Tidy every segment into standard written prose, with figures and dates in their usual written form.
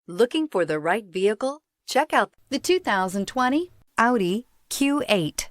Looking for the right vehicle? Check out the 2020 Audi Q8.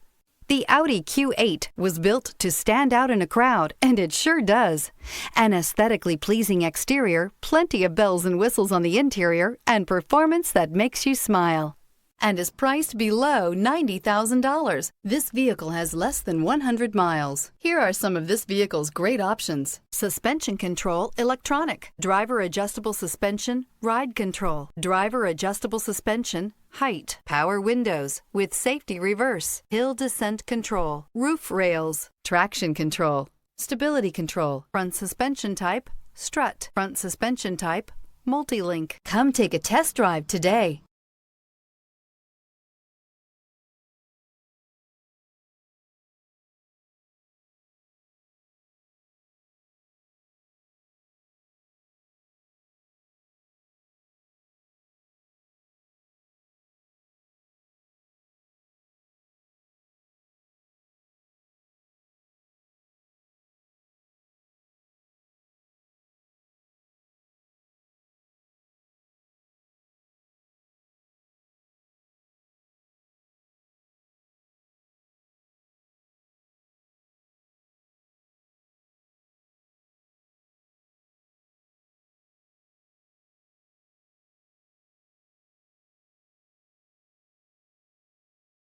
The Audi Q8 was built to stand out in a crowd, and it sure does. An aesthetically pleasing exterior, plenty of bells and whistles on the interior, and performance that makes you smile. And is priced below $90,000. This vehicle has less than 100 miles. Here are some of this vehicle's great options: suspension control, electronic, driver adjustable suspension, ride control, driver adjustable suspension, height, power windows with safety reverse, hill descent control, roof rails, traction control, stability control, front suspension type, strut, front suspension type, multi-link. Come take a test drive today.